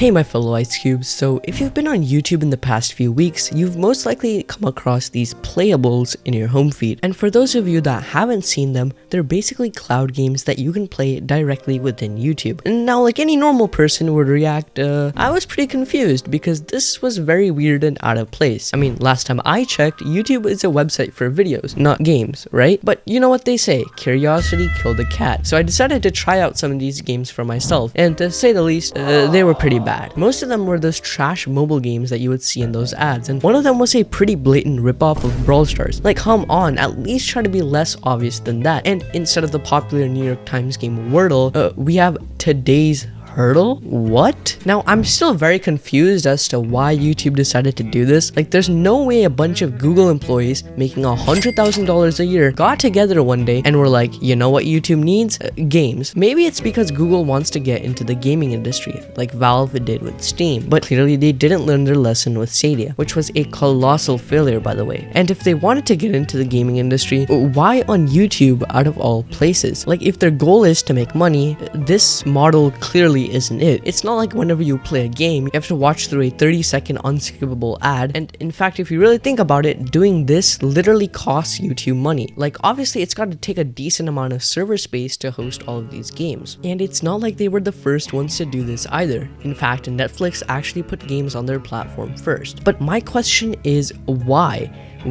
Hey my fellow Ice Cubes, so if you've been on YouTube in the past few weeks, you've most likely come across these playables in your home feed. And for those of you that haven't seen them, they're basically cloud games that you can play directly within YouTube. And now like any normal person would react, I was pretty confused because this was very weird and out of place. I mean, last time I checked, YouTube is a website for videos, not games, right? But you know what they say, curiosity killed the cat. So I decided to try out some of these games for myself, and to say the least, they were pretty bad. Most of them were those trash mobile games that you would see in those ads, and one of them was a pretty blatant ripoff of Brawl Stars. Like, come on, at least try to be less obvious than that. And instead of the popular New York Times game Wordle, we have today's Hurdle? What? Now, I'm still very confused as to why YouTube decided to do this. Like, there's no way a bunch of Google employees making $100,000 a year got together one day and were like, you know what YouTube needs? Games. Maybe it's because Google wants to get into the gaming industry, like Valve did with Steam. But clearly they didn't learn their lesson with Stadia, which was a colossal failure, by the way. And if they wanted to get into the gaming industry, why on YouTube out of all places? Like, if their goal is to make money, this model clearly isn't it. It's not like whenever you play a game, you have to watch through a 30-second unskippable ad. And in fact, if you really think about it, doing this literally costs YouTube money. Like, obviously it's got to take a decent amount of server space to host all of these games. And it's not like they were the first ones to do this either. In fact, Netflix actually put games on their platform first. But my question is, why?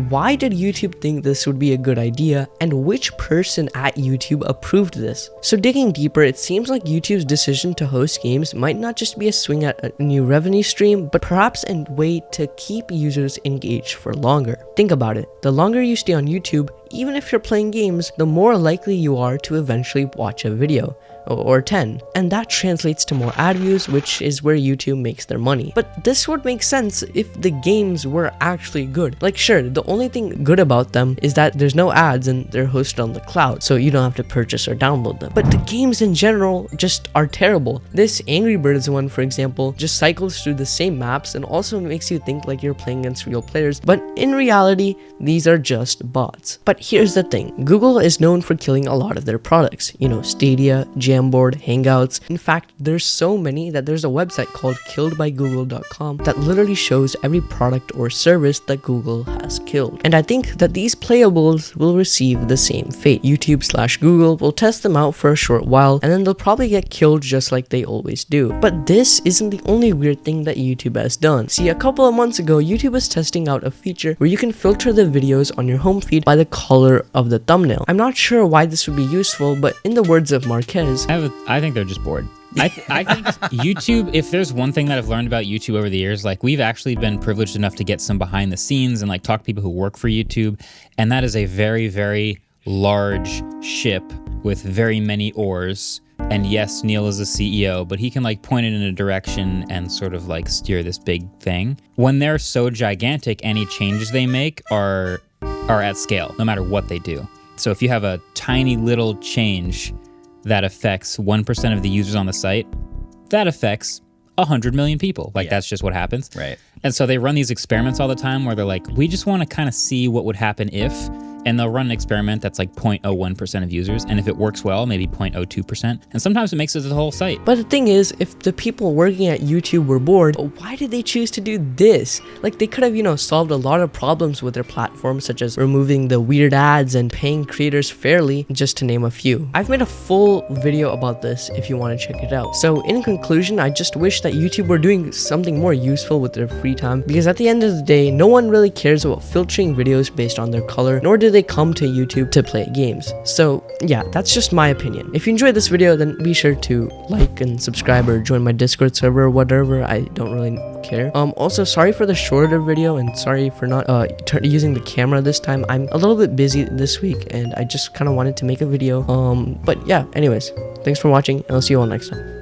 Why did YouTube think this would be a good idea, and which person at YouTube approved this? So digging deeper, it seems like YouTube's decision to host games might not just be a swing at a new revenue stream, but perhaps a way to keep users engaged for longer. Think about it. The longer you stay on YouTube, even if you're playing games, the more likely you are to eventually watch a video. Or 10, and that translates to more ad views, which is where YouTube makes their money. But this would make sense if the games were actually good. Like, sure, the only thing good about them is that there's no ads and they're hosted on the cloud, so you don't have to purchase or download them. But the games in general just are terrible. This Angry Birds one, for example, just cycles through the same maps and also makes you think like you're playing against real players, but in reality, these are just bots. But here's the thing, Google is known for killing a lot of their products, you know, Stadia, Jamboard, Hangouts. In fact, there's so many that there's a website called killedbygoogle.com that literally shows every product or service that Google has killed. And I think that these playables will receive the same fate. YouTube/Google will test them out for a short while, and then they'll probably get killed just like they always do. But this isn't the only weird thing that YouTube has done. See, a couple of months ago, YouTube was testing out a feature where you can filter the videos on your home feed by the color of the thumbnail. I'm not sure why this would be useful, but in the words of Marquez, I think they're just bored. I think YouTube, if there's one thing that I've learned about YouTube over the years, like, we've actually been privileged enough to get some behind the scenes and like talk to people who work for YouTube. And that is a very, very large ship with very many oars. And yes, Neil is the CEO, but he can like point it in a direction and sort of like steer this big thing. When they're so gigantic, any changes they make are at scale, no matter what they do. So if you have a tiny little change that affects 1% of the users on the site, that affects 100 million people. Like, that's just what happens. Right. And so they run these experiments all the time where they're like, we just want to kind of see what would happen if, and they'll run an experiment that's like 0.01% of users. And if it works well, maybe 0.02%. And sometimes it makes it to the whole site. But the thing is, if the people working at YouTube were bored, why did they choose to do this? Like, they could have, you know, solved a lot of problems with their platform, such as removing the weird ads and paying creators fairly, just to name a few. I've made a full video about this if you want to check it out. So in conclusion, I just wish that YouTube were doing something more useful with their free time, because at the end of the day, no one really cares about filtering videos based on their color, nor do they come to YouTube to play games. So yeah, that's just my opinion. If you enjoyed this video, then be sure to like and subscribe or join my Discord server or whatever. I don't really care. Also, sorry for the shorter video and sorry for not using the camera this time. I'm a little bit busy this week and I just kind of wanted to make a video. But yeah, anyways, thanks for watching and I'll see you all next time.